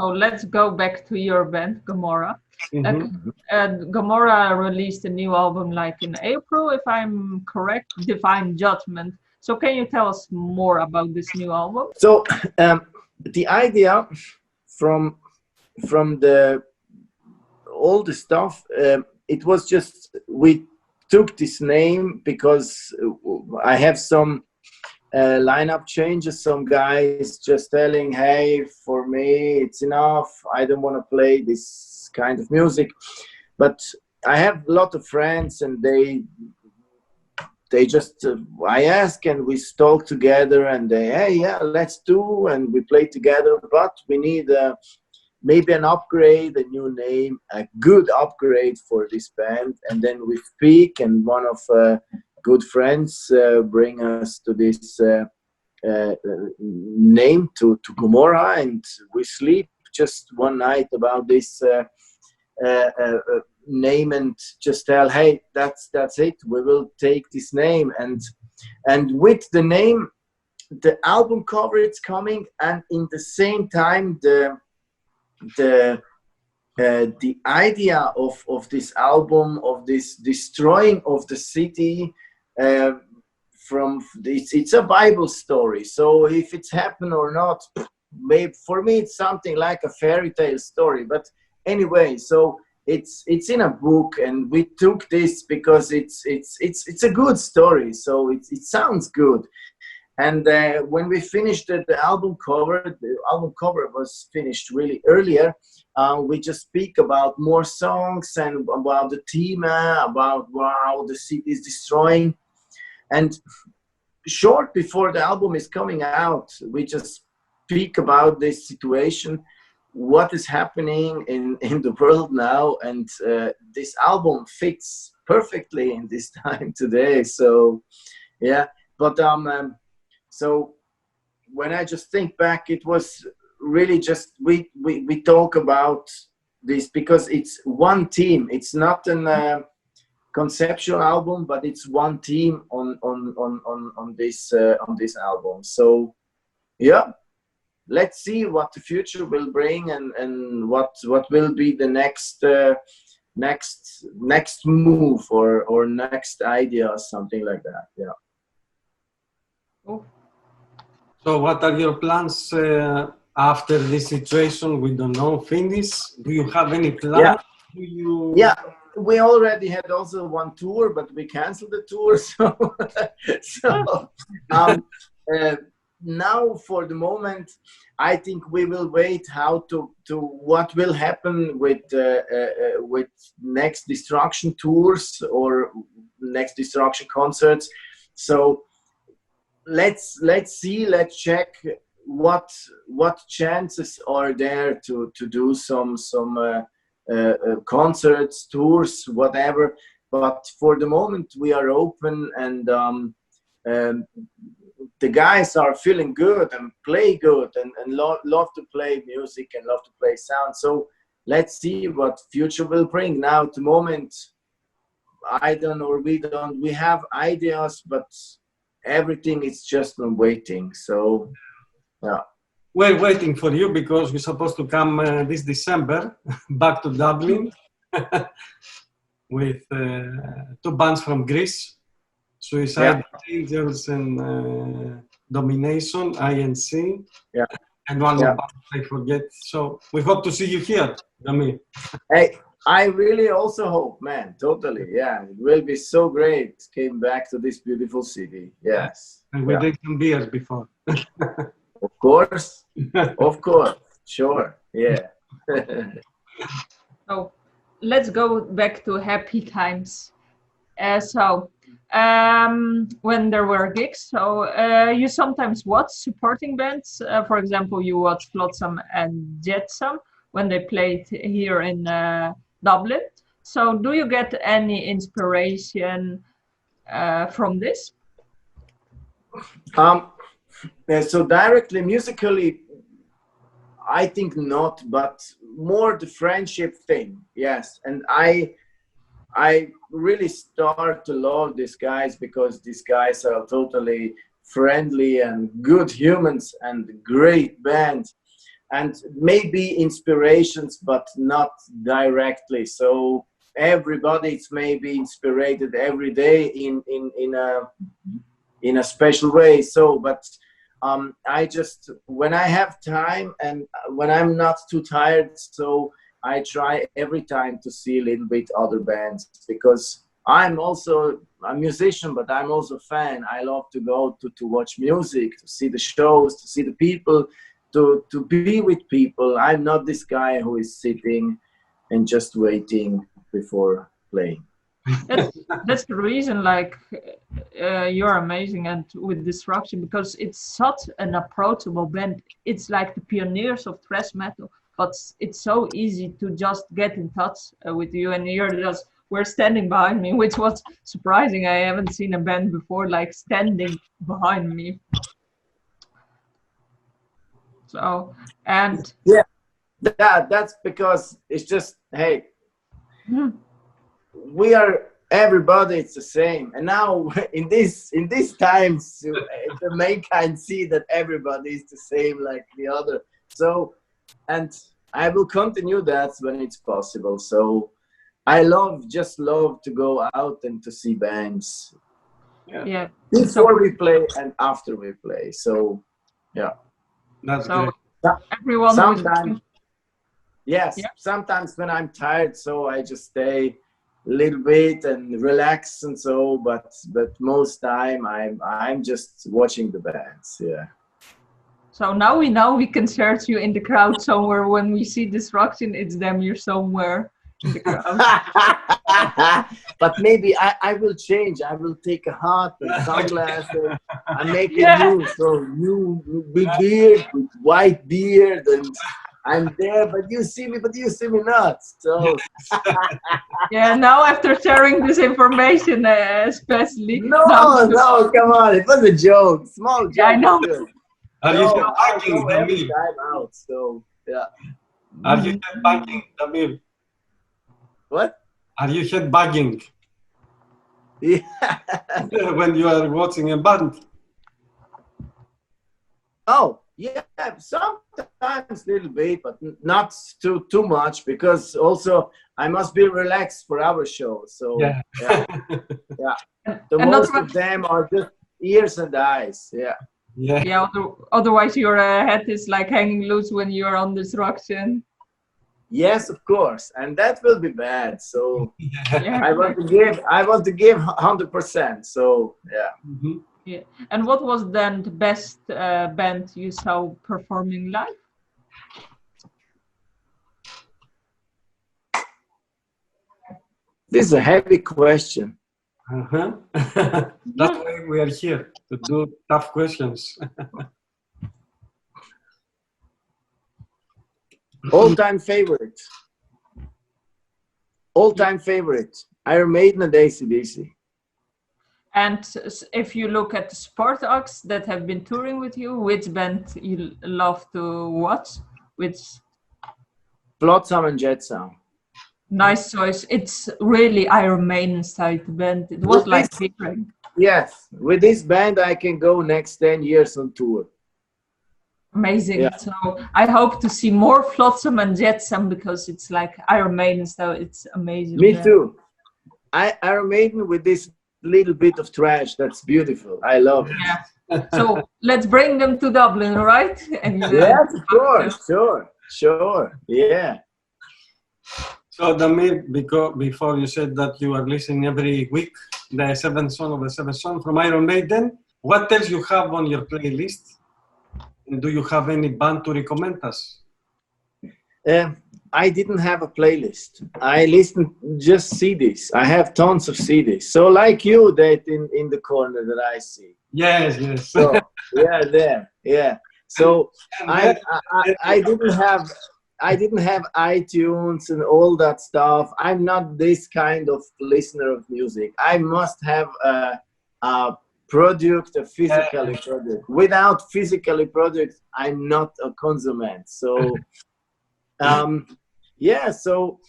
So let's go back to your band, Gomorrah. Mhm. Gomorrah released a new album like in April, if I'm correct, Divine Judgment. So can you tell us more about this new album? So the idea from the all the stuff, it was just we took this name because I have some lineup changes, some guys just telling, hey, for me it's enough, I don't want to play this kind of music. But I have a lot of friends, and they just I ask and we talk together, and they, hey, yeah, let's do, and we play together, but we need maybe an upgrade, a new name, a good upgrade for this band. And then we speak, and one of good friends bring us to this name, to Gomorrah, and we sleep just one night about this name, and just tell, hey, that's it, we will take this name. And with the name, the album cover it's coming, and in the same time the idea of this album, of this destroying of the city, from this, it's a Bible story. So if it's happened or not, maybe for me it's something like a fairy tale story. But anyway, so it's in a book, and we took this because it's a good story, so it sounds good. And when we finished the album cover was finished really earlier. We just speak about more songs and about the theme, about how the city is destroying. And short before the album is coming out, we just speak about this situation, what is happening in the world now. And this album fits perfectly in this time today. So, yeah. But so when I just think back, it was really just we talk about this because it's one team. It's not an conceptual album, but it's one team on this album. So yeah, let's see what the future will bring, and what will be the next next move or next idea or something like that. Yeah. Oh. So what are your plans after this situation? We don't know, finish. Do you have any plans? Yeah, we already had also one tour, but we canceled the tour. So now for the moment, I think we will wait how to what will happen with Next Destruction tours or Next Destruction concerts. So let's see, let's check what chances are there to do some concerts, tours, whatever. But for the moment we are open, and the guys are feeling good and play good, and love to play music and love to play sound. So let's see what future will bring. Now at the moment, I don't know, we have ideas, but everything is just on waiting. So yeah, we're waiting for you because we're supposed to come this December back to Dublin with two bands from Greece, Suicide Angels and Domination, INC, and one more band I forget. So we hope to see you here, Damir. Hey, I really also hope, man, totally. Yeah, it will be so great. Came back to this beautiful city. Yes. And we did some beers before. Of course. Of course. Sure. Yeah. So let's go back to happy times. When there were gigs, so you sometimes watch supporting bands. For example, you watch Flotsam and Jetsam when they played here in Dublin. So do you get any inspiration from this? So directly, musically, I think not, but more the friendship thing. Yes. And I really start to love these guys because these guys are totally friendly and good humans and great band. and maybe inspirations, but not directly. So everybody's maybe inspired every day in a special way. So, but I just, when I have time and when I'm not too tired, so I try every time to see a little bit other bands, because I'm also a musician, but I'm also a fan. I love to go to watch music, to see the shows, to see the people, to be with people. I'm not this guy who is sitting and just waiting before playing. That's the reason, like, you're amazing and with Destruction, because it's such an approachable band. It's like the pioneers of thrash metal, but it's so easy to just get in touch with you, and we're standing behind me, which was surprising. I haven't seen a band before like standing behind me. So, and yeah, that's because it's just, hey, we are, everybody, it's the same. And now in these times, the mankind see that everybody is the same like the other. So, and I will continue that when it's possible. So I just love to go out and to see bands. Yeah. Before we play and after we play. So yeah. That's so great. everyone sometimes, yes, yeah. Sometimes when I'm tired, so I just stay a little bit and relax and so, but most time I'm just watching the bands. Yeah. So now we know we can search you in the crowd somewhere. When we see Destruction, it's Damir somewhere in the crowd. But maybe I will change. I will take a hat and sunglasses and make a new big beard with white beard, and I'm there, but you see me not. So yeah, now after sharing this information, especially. No, come on, it was a joke, small joke. Yeah, I know. Are you headbanging, every Damir? time out, so yeah. Are you headbanging, Damir? What? Are you headbanging? Yeah. When you are watching a band? Oh, yeah, sometimes a little bit, but not too much, because also I must be relaxed for our show. So yeah. The most of them are just ears and eyes. Yeah. Otherwise, your head is like hanging loose when you're on Destruction. Yes, of course, and that will be bad. So yeah. I want to give 100%. So yeah. Mm-hmm. Yeah. And what was then the best band you saw performing live? This is a heavy question. That's why we are here, to do tough questions. All-time favorite. Iron Maiden and AC/DC. And if you look at the support acts that have been touring with you, which band you love to watch? Which? Flotsam and Jetsam. Nice choice. It's really Iron Maiden style band. It was like different. Yes, with this band I can go next 10 years on tour. Amazing. Yeah. So I hope to see more Flotsam and Jetsam, because it's like Iron Maiden style. It's amazing. Me too. Iron Maiden with this little bit of trash. That's beautiful. I love it. Yeah. So let's bring them to Dublin, right? And, yes, of course. Sure. Yeah. So Damir, before you said that you are listening every week the seventh song from Iron Maiden, what else you have on your playlist? And do you have any band to recommend us? I didn't have a playlist. I listen just CDs. I have tons of CDs. So like you, that in the corner that I see. Yes. So yeah, there. Yeah. So I didn't have iTunes and all that stuff. I'm not this kind of listener of music. I must have a product, a physically product. Without physically product, I'm not a consummate. So so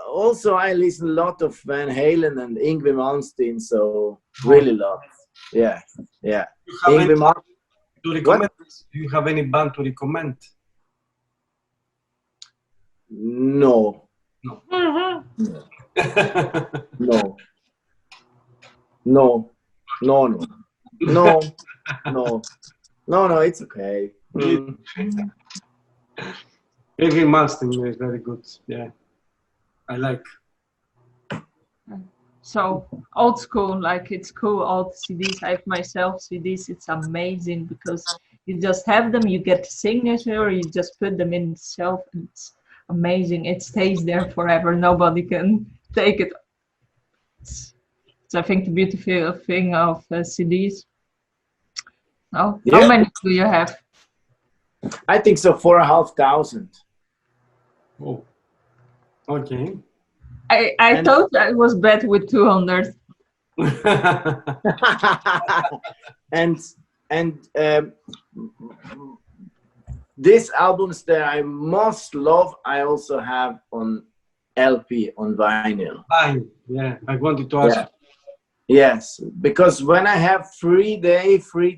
also I listen a lot of Van Halen and Yngwie Malmsteen, so really love. Yeah. Do you have any band to recommend? No. No. No. No. No. No. No. No. No. No. It's okay. Heavy mastering is very good. Yeah, I like. So old school, like it's cool. Old CDs. I have myself CDs. It's amazing because you just have them. You get the signature. You just put them in itself, and it's amazing. It stays there forever. Nobody can take it. It's I think the beautiful thing of CDs. Oh, Yeah. how many do you have? I think so. 4,500. Oh, okay. I thought I was bad with 200. and these albums that I most love, I also have on LP, on vinyl. Fine. Yeah, I wanted to ask. Yeah. Yes, because when I have free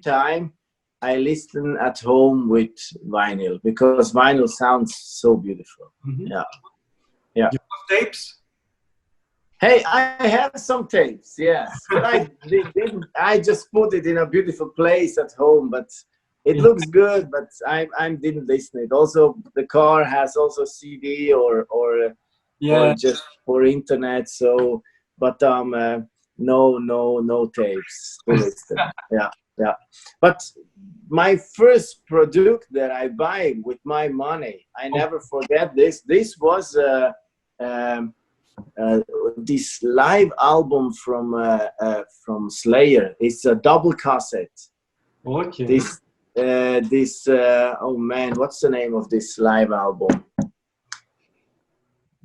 time, I listen at home with vinyl because vinyl sounds so beautiful. Mm-hmm. Yeah. Yeah. You have tapes? Hey, I have some tapes, yes, but I didn't. I just put it in a beautiful place at home, but it looks good. But I didn't listen it. Also, the car has also CD or just for internet. So, but no tapes to listen. Yeah. But my first product that I buy with my money, I never forget this. This was this live album from Slayer. It's a double cassette. Okay. This oh man, what's the name of this live album?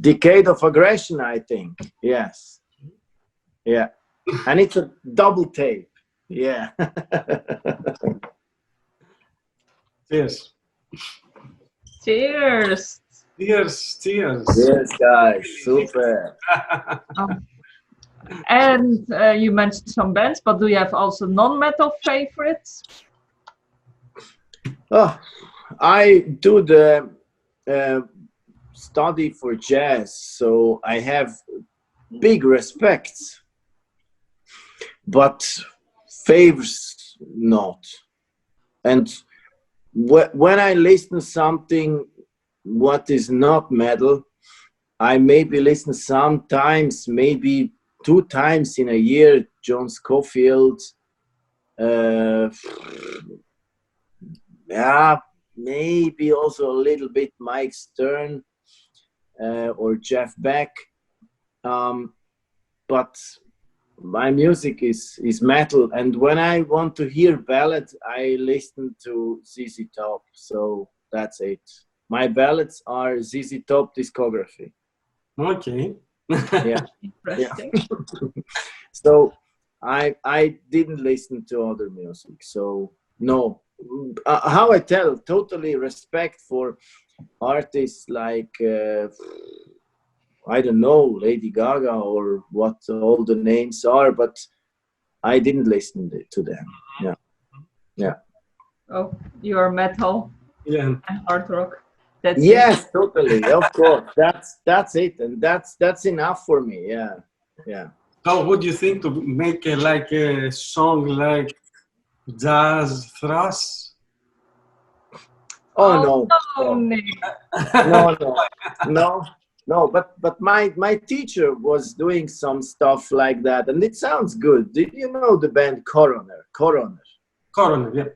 Decade of Aggression, I think. Yes. Yeah. And it's a double tape. Yeah. Cheers. Cheers. Cheers. Yes, guys. Super. And you mentioned some bands, but do you have also non-metal favorites? Oh, I do the study for jazz, so I have big respect, but favors not. And when I listen something what is not metal, I maybe listen sometimes, maybe 2 times in a year, John Scofield. Yeah, maybe also a little bit Mike Stern or Jeff Beck. But my music is metal, and when I want to hear ballads, I listen to ZZ Top. So that's it. My ballads are ZZ Top discography. Okay. Yeah. Interesting. So I didn't listen to other music. So no. How I tell, totally respect for artists like I don't know, Lady Gaga or what all the names are, but I didn't listen to them. Yeah. Oh, you are metal Yeah. and hard rock. That's yes, it. totally. Of course, that's it, and that's enough for me. Yeah. So, would you think to make a song like jazz thrash? Oh no. No, Nick. No. But my teacher was doing some stuff like that, and it sounds good. Did you know the band Coroner? Coroner, yeah.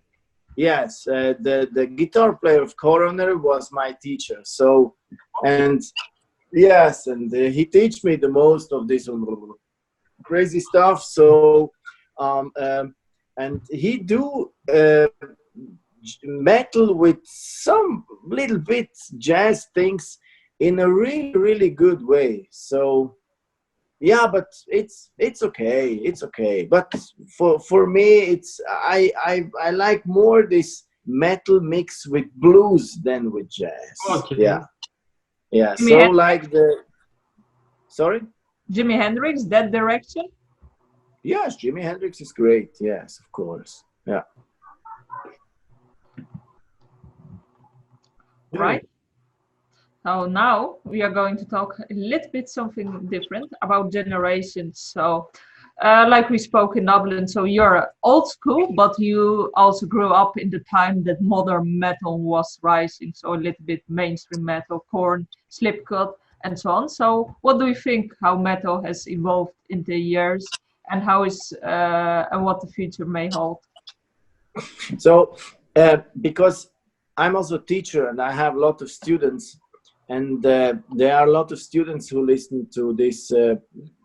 Yes, the guitar player of Coroner was my teacher. So, and yes, and he teach me the most of this crazy stuff. So, and he do metal with some little bit jazz things in a really good way. So yeah, but it's okay, but for me it's I like more this metal mix with blues than with jazz. Okay. Yeah. Jimi So Hendrix? like sorry, Jimi Hendrix, that direction? yes, Jimi Hendrix is great. Yes, of course. Yeah. Right. So now we are going to talk a little bit something different about generations. So like we spoke in Dublin, so you're old school, but you also grew up in the time that modern metal was rising. So a little bit mainstream metal, Korn, Slipknot, and so on. So what do you think how metal has evolved in the years, and how is and what the future may hold? So because I'm also a teacher and I have a lot of students, and there are a lot of students who listen to this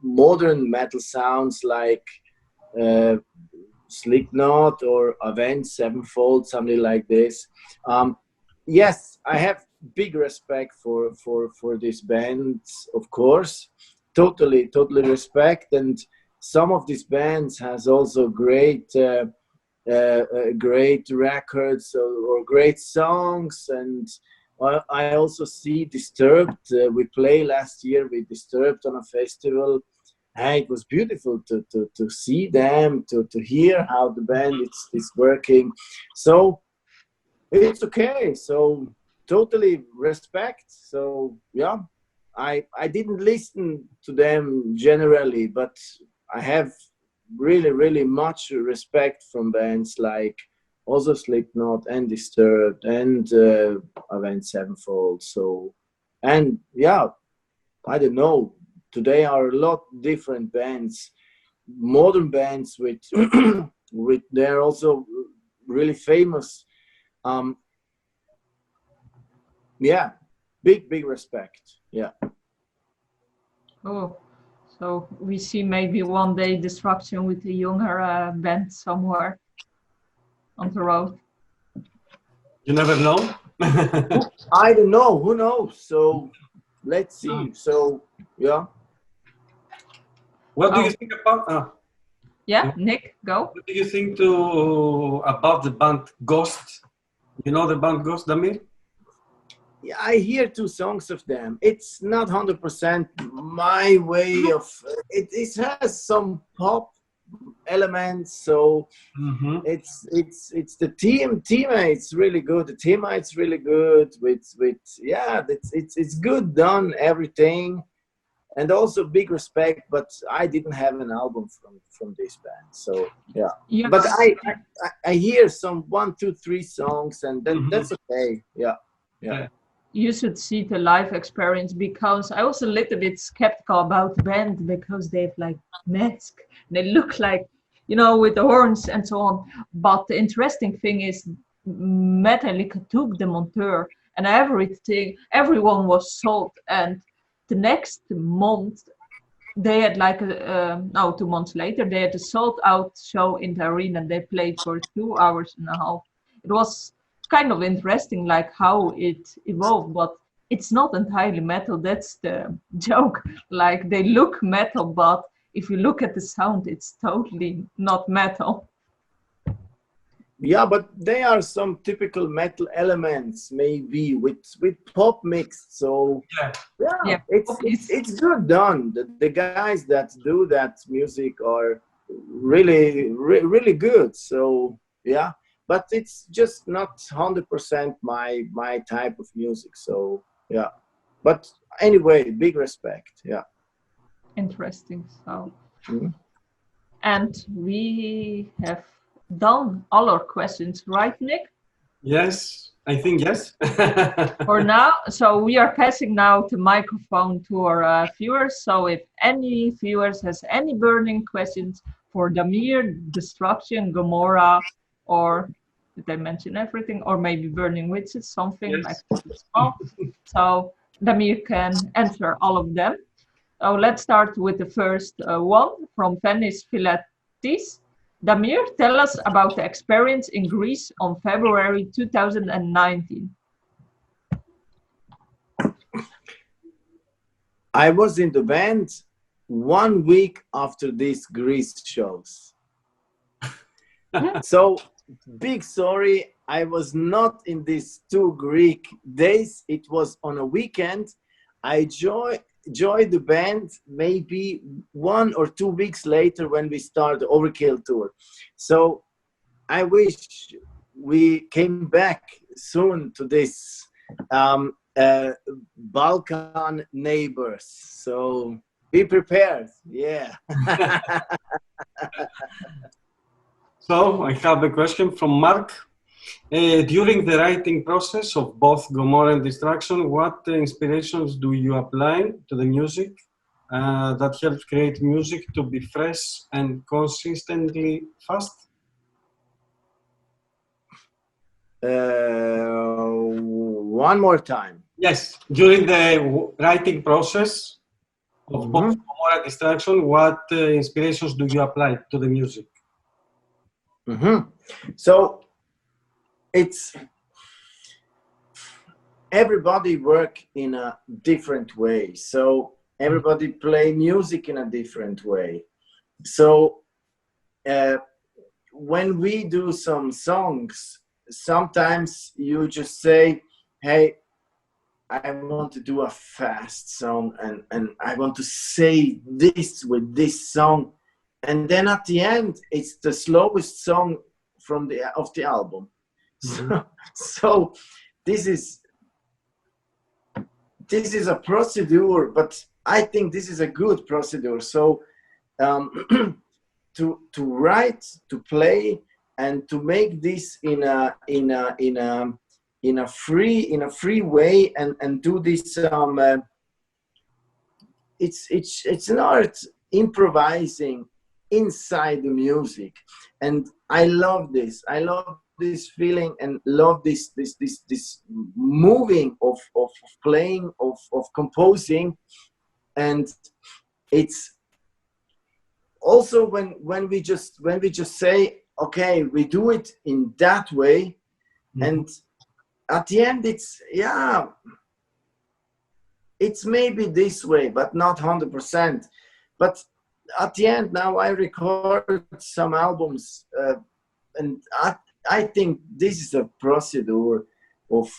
modern metal sounds like Slipknot or Avenged Sevenfold, something like this. Yes, I have big respect for these bands, of course. Totally respect. And some of these bands has also great great records or great songs. And I also see Disturbed. We played last year with Disturbed on a festival. And it was beautiful to see them, to hear how the band is working. So it's okay. So totally respect. So yeah, I didn't listen to them generally, but I have really much respect from bands like also Slipknot and Disturbed and Avenged Sevenfold. So, and yeah, I don't know. Today are a lot different bands, modern bands with with they're also really famous. Yeah, big respect. Yeah. Oh, so we see maybe one day Destruction with a younger band somewhere on the road. You never know. I don't know. Who knows? So let's see. So yeah. What do you think about? Yeah, Nick, go. What do you think about the band Ghost? You know the band Ghost, Damir? Yeah, I hear 2 songs of them. It's not 100% my way of it. It has some pop elements, so it's the teammates really good. The teammates really good with yeah. It's good done everything, and also big respect. But I didn't have an album from this band, so yeah. Yes. But I hear some 1, 2, 3 songs, and that's okay. Yeah. You should see the live experience, because I was a little bit skeptical about the band because they have like masks. They look like, you know, with the horns and so on. But the interesting thing is Metallica took the monteur and everything, everyone was sold. And the next month they had like no, 2 months later, they had a sold out show in the arena. They played for 2 hours and a half. It was kind of interesting, like how it evolved, but it's not entirely metal. That's the joke. Like they look metal, but if you look at the sound, it's totally not metal. Yeah, but there are some typical metal elements, maybe with pop mixed. So yeah. It's good done. The guys that do that music are really good. So yeah, but it's just not 100% my type of music. So yeah, but anyway, big respect. Yeah. Interesting. So, and we have done all our questions, right, Nick? Yes, I think yes. For now, so we are passing now the microphone to our viewers. So if any viewers has any burning questions for Damir, Destruction, Gomorrah, or did I mention everything? Or maybe Burning Witches, something like small. So Damir can answer all of them. So let's start with the first one from Venice Philatis. Damir, tell us about the experience in Greece on February 2019. I was in the band 1 week after these Greece shows. So, big sorry, I was not in these 2 Greek days. It was on a weekend. I joined the band maybe 1 or 2 weeks later when we started the Overkill tour. So I wish we came back soon to this. Balkan neighbors. So be prepared. Yeah. So I have a question from Mark. During the writing process of both Gomorrah and Destruction, what inspirations do you apply to the music that helps create music to be fresh and consistently fast? One more time. Yes, during the writing process of both Gomorrah and Destruction, what inspirations do you apply to the music? So it's everybody work in a different way. So everybody play music in a different way. So when we do some songs, sometimes you just say, hey, I want to do a fast song and I want to say this with this song. And then at the end, it's the slowest song of the album. So this is a procedure, but I think this is a good procedure. So to write, to play, and to make this in a free way and do this. It's an art improvising inside the music, and I love this. I love this feeling and love this moving of playing, of composing. And it's also when we just say, okay, we do it in that way, and at the end it's maybe this way, but not 100%. But at the end, now I record some albums, and I think this is a procedure of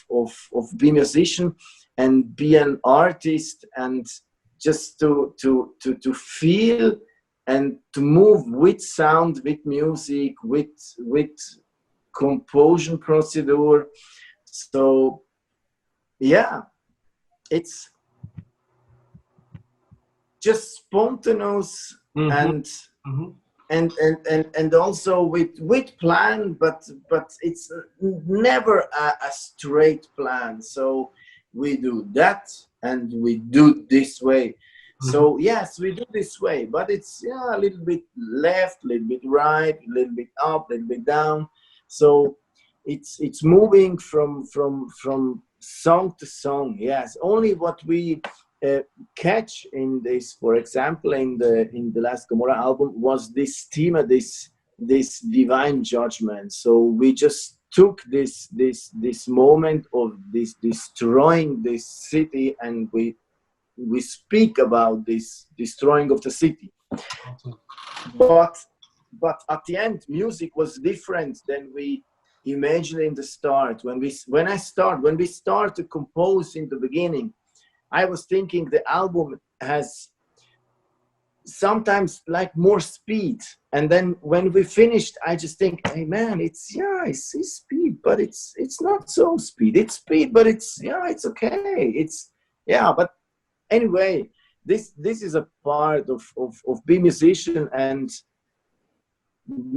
be a musician and be an artist, and just to feel and to move with sound, with music, with composition procedure. So yeah, it's just spontaneous and also with plan, but it's never a straight plan. So we do that and we do this way. So yes, we do this way, but it's a little bit left, a little bit right, a little bit up, a little bit down. So it's moving from song to song. Yes, only what we catch in this, for example, in the last Gomorrah album, was this theme, this divine judgment. So we just took this moment of this destroying this city, and we speak about this destroying of the city. But at the end, music was different than we imagined in the start. When we start to compose in the beginning, I was thinking the album has sometimes like more speed, and then when we finished, I just think, hey man, I see speed, but it's not so speed. It's speed, but it's okay. But anyway, this is a part of being a musician, and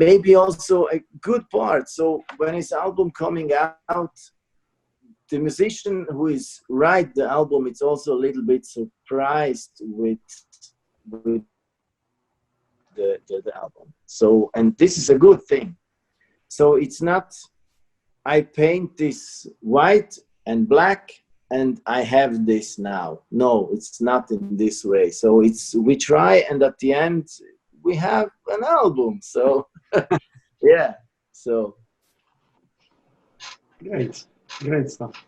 maybe also a good part. So when his album coming out, the musician who is write the album, it's also a little bit surprised with the album. So, and this is a good thing. So it's not, I paint this white and black and I have this now. No, it's not in this way. So we try, and at the end we have an album. So yeah, so Great stuff.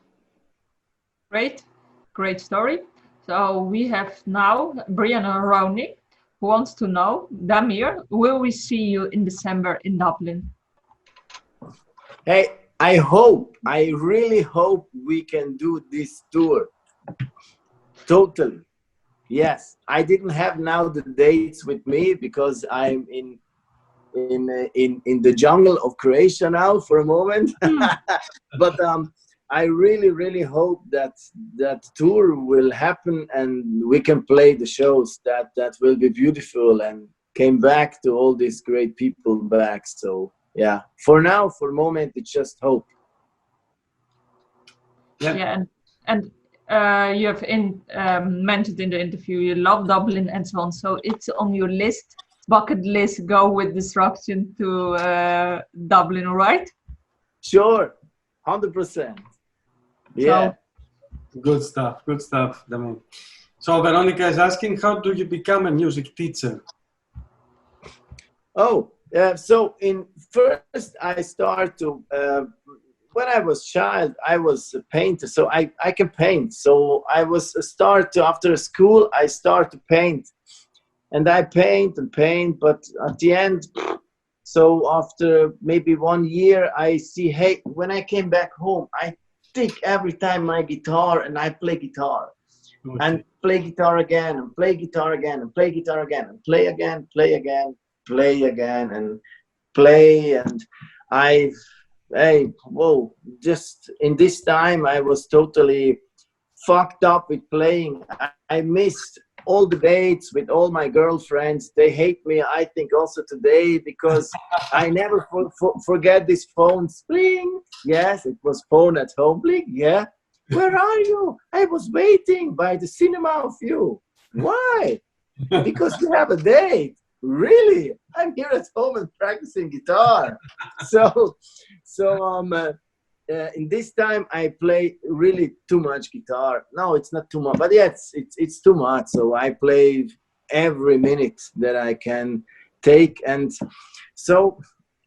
Great story. So we have now Brianna Rowney, who wants to know, Damir, will we see you in December in Dublin? Hey, I really hope we can do this tour. Totally. Yes, I didn't have now the dates with me because I'm in the jungle of Croatia now for a moment. But I really hope that that tour will happen and we can play the shows. That will be beautiful, and came back to all these great people back. So yeah, for now, for the moment, it's just hope. Yeah, and you have mentioned in the interview you love Dublin and so on. So it's on your list, bucket list. Go with Destruction to Dublin, right? Sure, 100%. Yeah. So, Good stuff, Damir. So Veronica is asking, how do you become a music teacher? Oh, so in first I start to when I was child I was a painter, so I can paint. So I was a start to, after school I start to paint, and I paint and paint, but at the end, so after maybe 1 year I see, hey, when I came back home I take every time my guitar and I play guitar. Okay. And play guitar again, and play guitar again, and play guitar again, and play again, play again, play again, and play. And whoa, just in this time I was totally fucked up with playing. I missed all the dates with all my girlfriends. They hate me, I think, also today, because I never forget this phone. Bling. Yes, it was phone at home. Bling. Yeah. Where are you? I was waiting by the cinema of you. Why? Because you have a date. Really? I'm here at home and practicing guitar. So in this time I play really too much guitar. No, it's not too much, but yeah, it's too much. So I play every minute that I can take, and so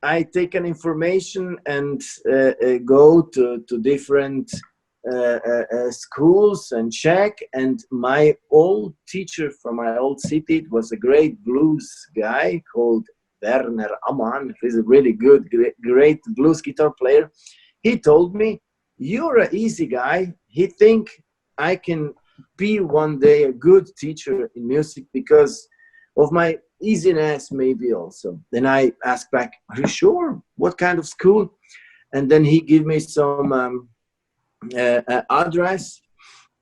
I take an information and go to different schools and check. And my old teacher from my old city, it was a great blues guy called Werner Amann. He's a really good, great blues guitar player. He told me, you're an easy guy. He think I can be one day a good teacher in music because of my easiness, maybe also. Then I asked back, are you sure? What kind of school? And then he gave me some address,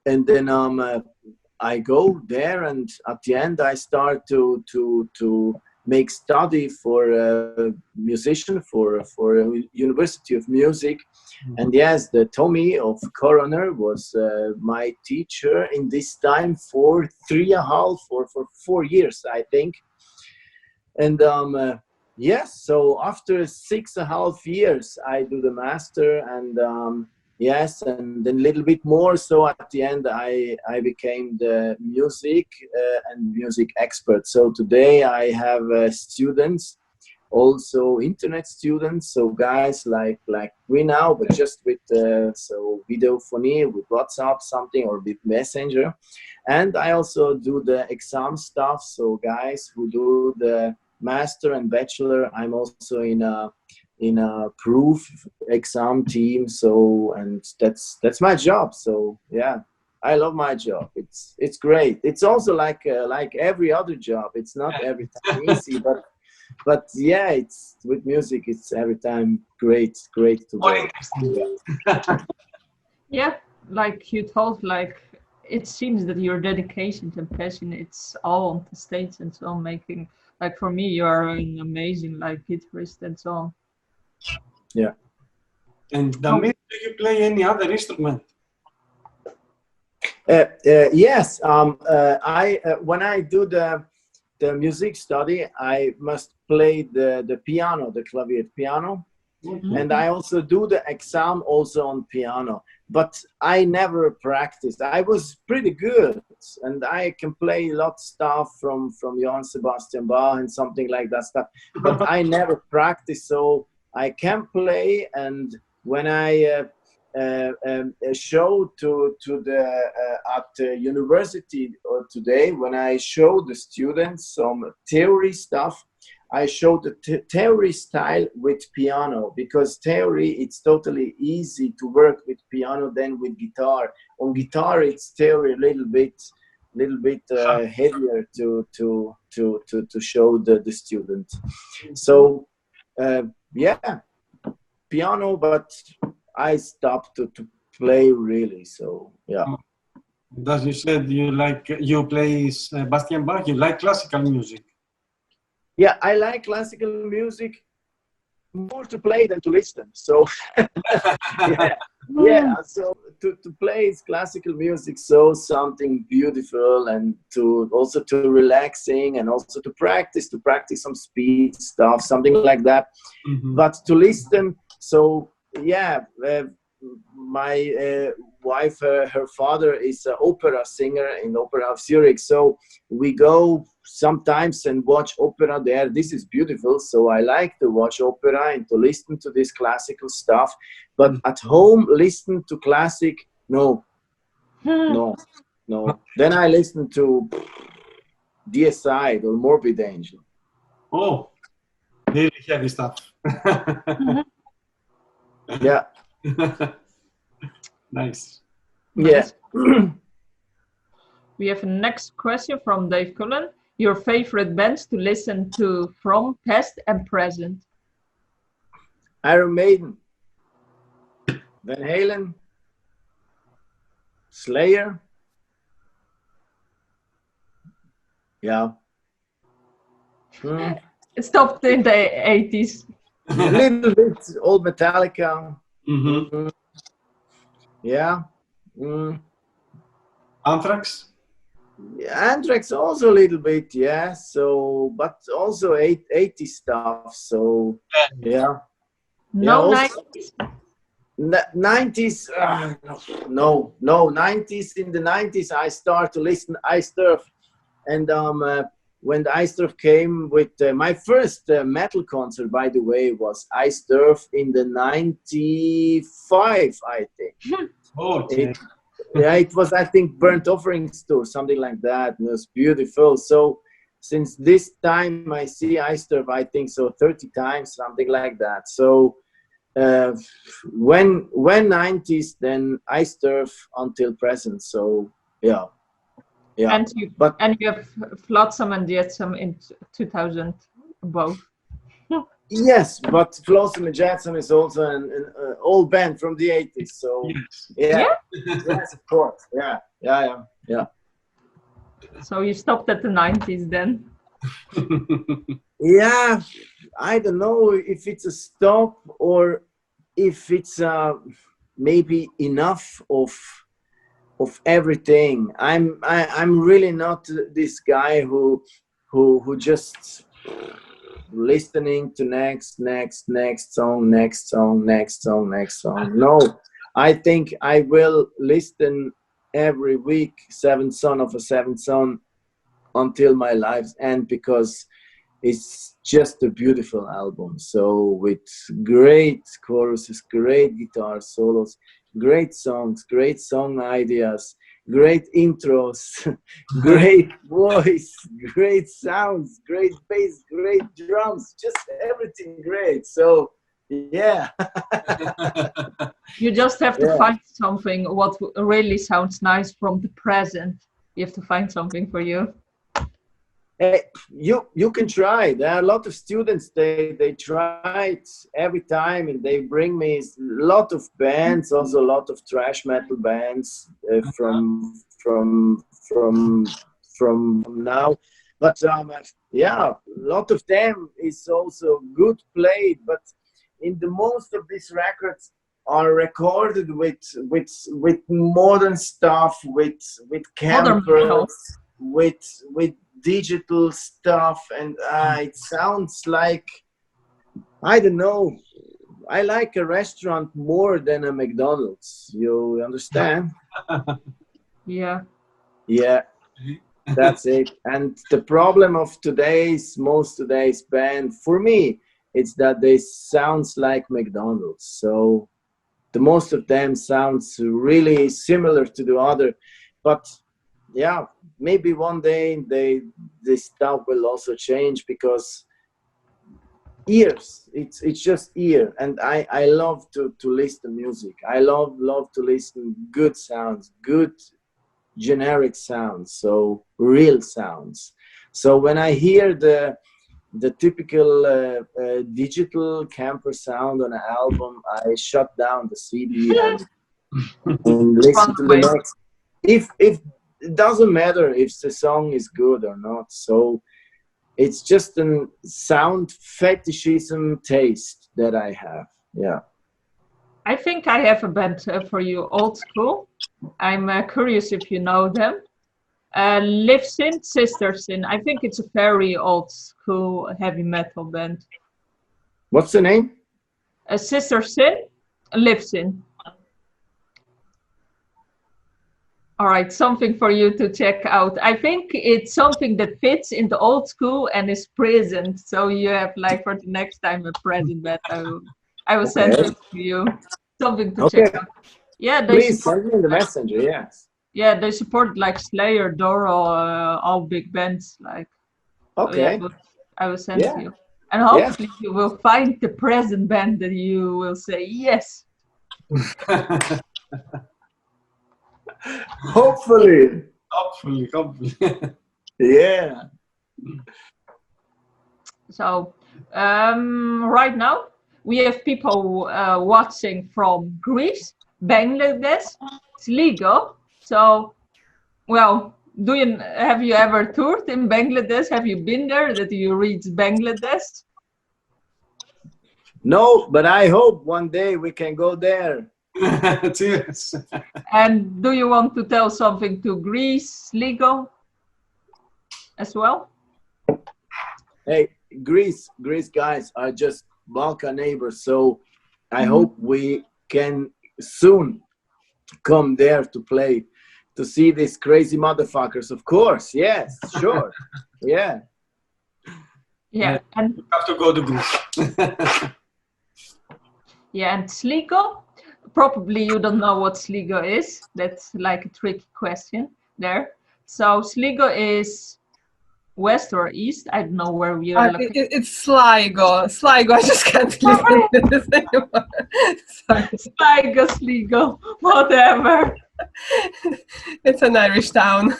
and then I go there, and at the end I start to make study for a musician for a University of Music. And yes, the Tommy of Coroner was my teacher in this time for 3.5 or for 4 years, I think. And yes, so after 6.5 years I do the master, and yes, and then a little bit more. So at the end I became the music and music expert. So today I have students, also internet students, so guys like we now, but just with so videophony, with WhatsApp something, or with Messenger. And I also do the exam stuff, so guys who do the master and bachelor, I'm also in a proof exam team. So, and that's my job. So yeah, I love my job. It's great. It's also like every other job. It's not every time easy, but yeah, it's with music. It's every time great to work. yeah, like you told, like it seems that your dedication and passion, it's all on the stage and so on, making, like for me, you are an amazing like guitarist and so on. Yeah. And Damir, do you play any other instrument? Yes. I when I do the music study, I must play the piano, the clavier piano. Mm-hmm. And I also do the exam also on piano, but I never practiced. I was pretty good, and I can play a lot of stuff from Johann Sebastian Bach and something like that stuff, but I never practiced. So I can play, and when I show to the at the university today, when I show the students some theory stuff, I show the theory style with piano, because theory, it's totally easy to work with piano than with guitar. On guitar, it's theory a little bit heavier to show the student. So yeah, piano, but I stopped to play really. So yeah. As you said, you play Sebastian Bach. You like classical music. Yeah, I like classical music more to play than to listen. So yeah. So to play classical music, so something beautiful, and to also to relaxing, and also to practice some speed stuff, something like that. But to listen, so yeah. My wife, her father is an opera singer in Opera of Zurich, so we go sometimes and watch opera there. This is beautiful, so I like to watch opera and to listen to this classical stuff. But at home, listen to classic, no. Then I listen to DSI or Morbid Angel. Oh, really heavy stuff. Yeah. Nice. Yeah. We have a next question from Dave Cullen. Your favorite bands to listen to from past and present? Iron Maiden, Van Halen, Slayer. Yeah. It stopped in the 80s. A little bit old Metallica. Yeah. Anthrax? Anthrax also a little bit, yeah. So, but also 80 stuff. So, yeah. No, yeah, 90s? 90s. No. 90s. In the 90s, I start to listen Ice Turf, and when the Ice Turf came with my first metal concert, by the way, was Ice Turf in the 95, I think. Okay. It was, I think, Burnt Offerings Tour, something like that. It was beautiful. So since this time I see Ice Turf, I think so 30 times, something like that. So when 90s, then Ice Turf until present. So yeah. And you have Flotsam and Jetsam in 2000 both. Yes, but Flotsam and Jetsam is also an old band from the 80s. So yes, of course. Yeah. So you stopped at the 90s then? Yeah, I don't know if it's a stop or if it's maybe enough of everything. I'm really not this guy who just listening to next song. No, I think I will listen every week, Seventh Son of a Seventh Son, until my life's end, because it's just a beautiful album. So with great choruses, great guitar solos, great songs, great song ideas, great intros, great voice, great sounds, great bass, great drums, just everything great. So yeah. You just have to find something what really sounds nice from the present. You have to find something for you. Hey, you can try. There are a lot of students, they try it every time, and they bring me a lot of bands, also a lot of thrash metal bands from now. But yeah, a lot of them is also good played, but in the most of these records are recorded with modern stuff, with campers, with digital stuff, and it sounds like, I don't know, I like a restaurant more than a McDonald's. You understand? Yeah, that's it. And the problem of most today's band, for me, it's that they sounds like McDonald's. So the most of them sounds really similar to the other, but yeah, maybe one day the stuff will also change, because ears, it's just ear, and I love to listen to music. I love to listen good sounds, good generic sounds, so real sounds. So when I hear the typical digital camper sound on an album, I shut down the CD and listen to the next. If it doesn't matter if the song is good or not, so it's just a sound fetishism taste that I have. Yeah. I think I have a band for you, Old School. I'm curious if you know them. Live Sin, Sister Sin. I think it's a very old school heavy metal band. What's the name? Sister Sin, Live Sin. All right, something for you to check out. I think it's something that fits in the old school and is present. So you have like for the next time a present band. I will send it to you. Something to check out. Yeah, please send me the messenger. Yes. Yeah, they support like Slayer, Doro, all big bands. Like. Okay. So, yeah, I will send you, and hopefully you will find the present band that you will say yes. Hopefully. Yeah. So right now we have people watching from Greece, Bangladesh, Sligo. So, well, have you ever toured in Bangladesh? Have you been there? That you reached Bangladesh? No, but I hope one day we can go there. Cheers. And do you want to tell something to Greece, Sligo, as well? Hey, Greece guys are just Balkan neighbors, so I hope we can soon come there to play, to see these crazy motherfuckers. Of course, yes, sure, yeah. Yeah, and you have to go to Greece. yeah, and Sligo, probably you don't know what Sligo is. That's like a tricky question there. So Sligo is west or east? I don't know where we are looking. It's Sligo. Sligo, I just can't listen to this anymore. Sligo, Sligo, whatever. It's an Irish town.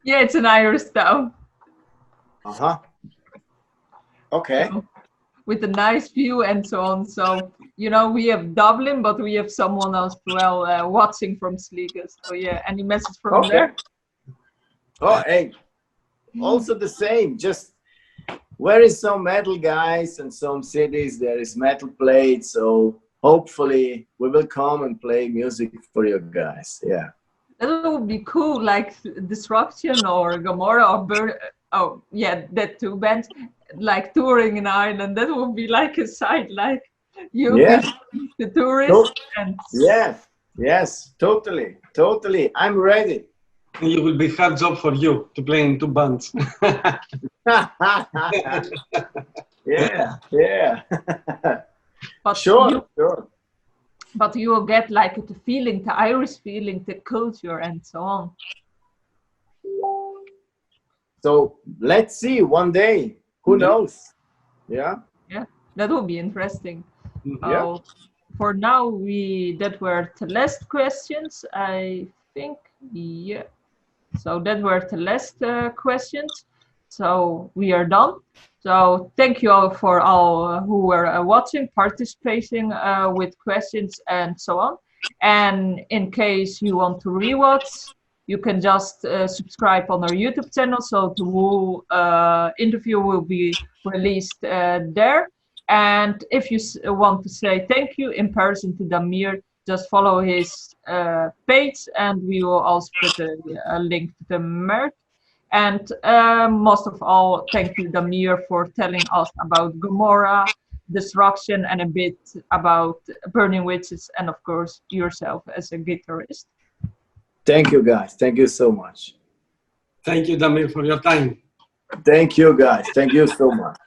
Yeah, it's an Irish town. Uh-huh. Okay. So, with a nice view and so on. So, you know, we have Dublin, but we have someone else as well watching from Sligo. So, yeah, any message from there? Oh, hey. Also the same, just where is some metal guys and some cities there is metal played, so hopefully we will come and play music for you guys. Yeah, that would be cool, like Destruction or Gomorrah or that two bands like touring in Ireland. That would be like a side, like you the tourists. And yes, totally, I'm ready. It will be a hard job for you to play in two bands. yeah. But sure. But you will get like the feeling, the Irish feeling, the culture, and so on. So let's see one day. Who knows? Yeah. Yeah, that would be interesting. Yeah. For now, that were the last questions, I think. Yeah. So that were the last questions. So we are done. So thank you all for all who were watching, participating with questions and so on. And in case you want to rewatch, you can just subscribe on our YouTube channel. So the whole interview will be released there. And if you want to say thank you in person to Damir, just follow his page, and we will also put a link to the merch. And most of all, thank you, Damir, for telling us about Gomorrah, Destruction, and a bit about Burning Witches, and of course, yourself as a guitarist. Thank you, guys. Thank you so much. Thank you, Damir, for your time. Thank you, guys. Thank you so much.